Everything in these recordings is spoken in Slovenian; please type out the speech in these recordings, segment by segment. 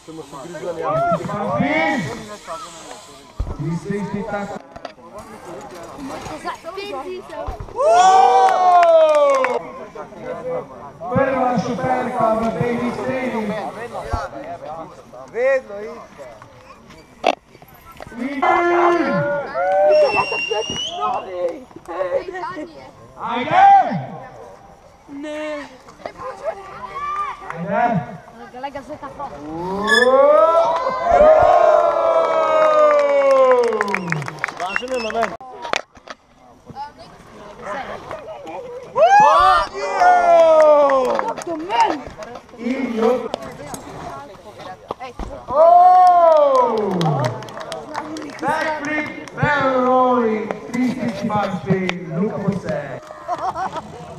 Siamo su Grizzly. Prva šuperka v tej sceni. Vedno ista. Ajde! Ne. Ajde! Lega se tako. Važno je na meni. Kako men? Backflip, barrel rolling, 365 spin, look for that.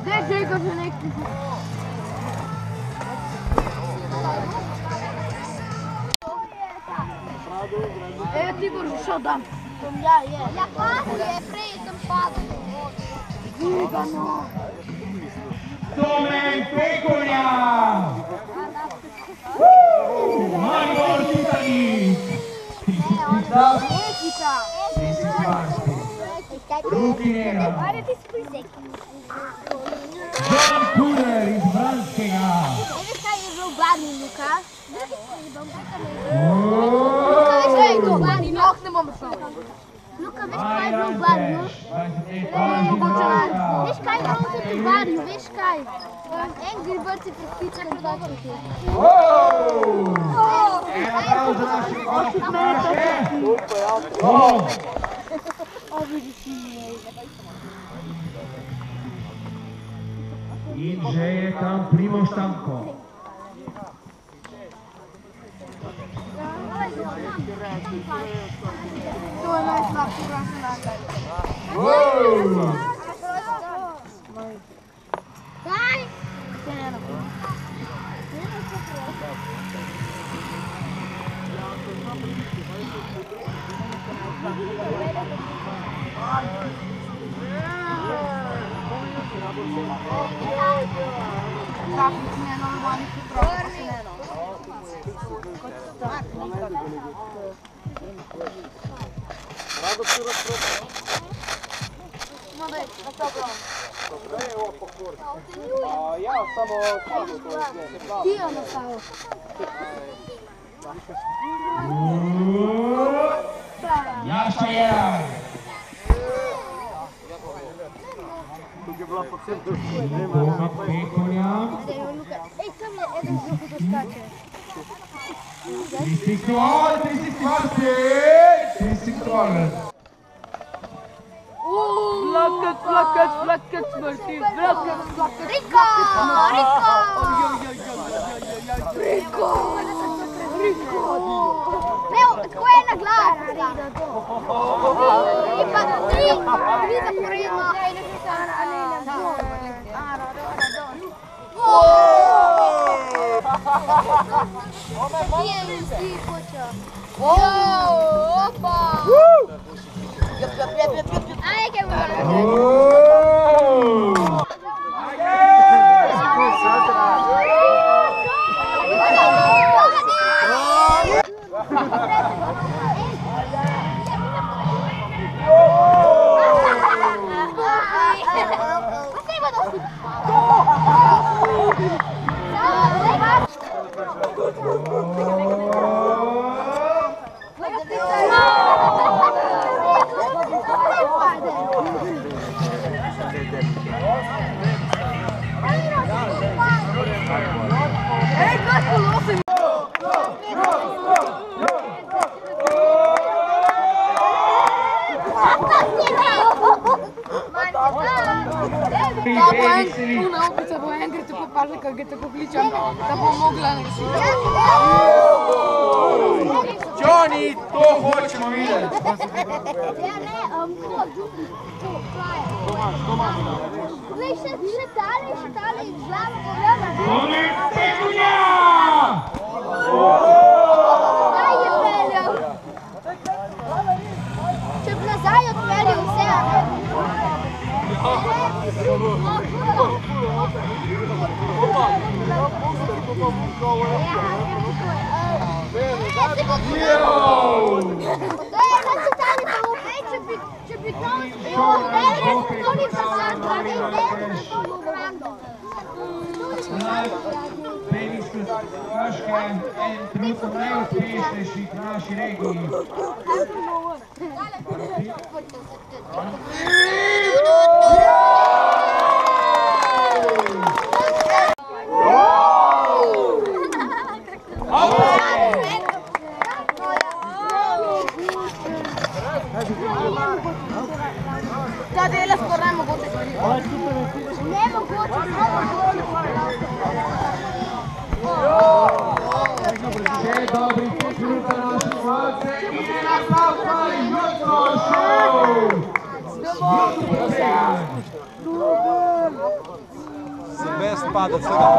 Deci că se ne Tibor, što dam? Ja pasu je prejdem pasu. Domen Pekolja! Maribor Titanic! Ekica. Rukinera! Ajde ti spizek. John Kuder iz Vranskega! Vidiš kaj je bilo v barni, Luka? Luka, veš kaj je to? Barni, noh ne bom šel. Luka, veš kaj je bilo v barju? Veš kaj je bilo v barju, veš kaj? En gribelci pred pičem zločiti. En aplauz za naše očitnike! In že je tam Primož Tanko. To je najslabši računalnik. Kaj? Trafik ne normalni hitrosti, pa se ne no. Rado si razpravo. No daj, na to brom. Dobro je ovo pokor. Ja, samo stavio to je. Ti je ono stavo. Jaša Jeraj! Tukaj je bila po centru. Domen Pekolja. Ej, tam je eden zelo to skače. 360! Plakat, smrti, plakat. Riko! Ne, tako je na glas. I pa tri zaporedno. Ti počeo. Opa! Aj, kaj Una upica bo enkrat v kaže, kako ga tako kličem, da bom mogla narediti. Johnny, to hočemo videti. Ja, ne, Glej, še tale iz glava pogleda. Konec tekanja! Nazaj je peljal. Če bi nazaj odpeljal vse, a ne? Če bi to ni Teniske Krške, en trenutno najuspešnejših v naši regiji. Ta dela skoraj nemogoče stvari. Še dobri 5 minut za naše slavce in en aplauz za Jutro šov! Jutro Sejan! Silvest pada vsega.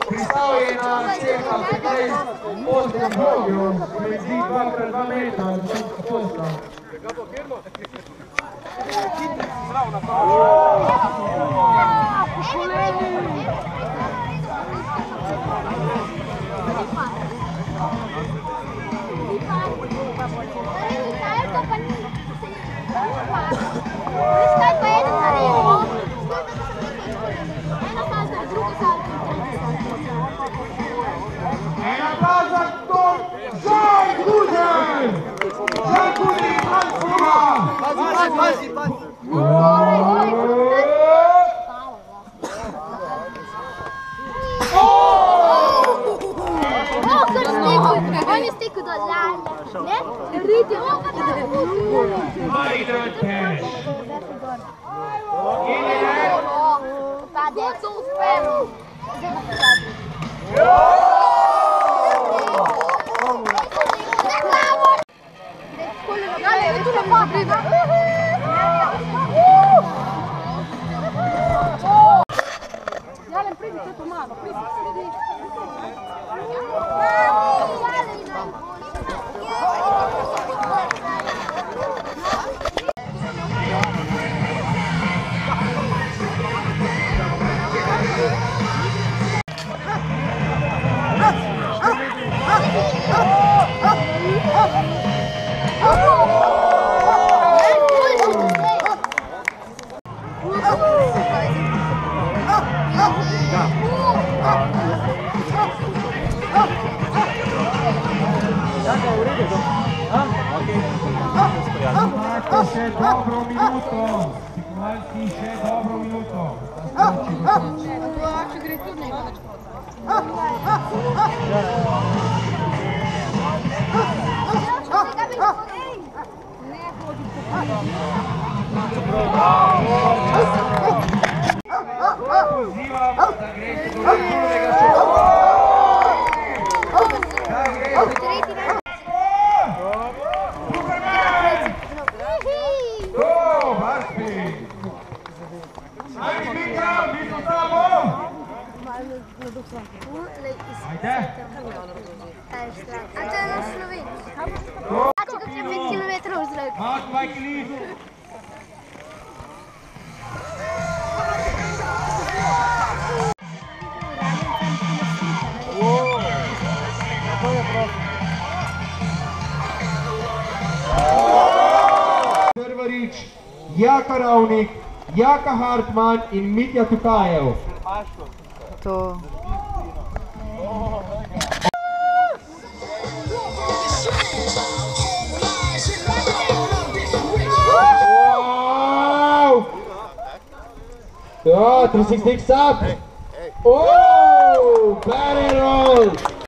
Pristal je na cirka 15 voljo, prezi 2x2 metra, začetka posta. En aplauz za Žan Kužen! Žan Kužen, Francuga! Pazi! On je stekel do Lanja, ne? Ridi, Marijan Teš. In je pa da to uspemo. Jalen, pridi, to je to malo, pridi. Še dobro minuto, Tikmalski še dobro minuto. Če gre tudi nekaj več Pozivam, da greste do prvega šova. Da greste. Ajde! A to je na Sloveniji. A če ga treba 5 kilometrov v zrak. Mat Michaelis! Krvarič, Jaka Ravnik, Jaka Hartman in Mitja Tukajev. to. Wow! Oh, 360 up! Oh! Barrel roll!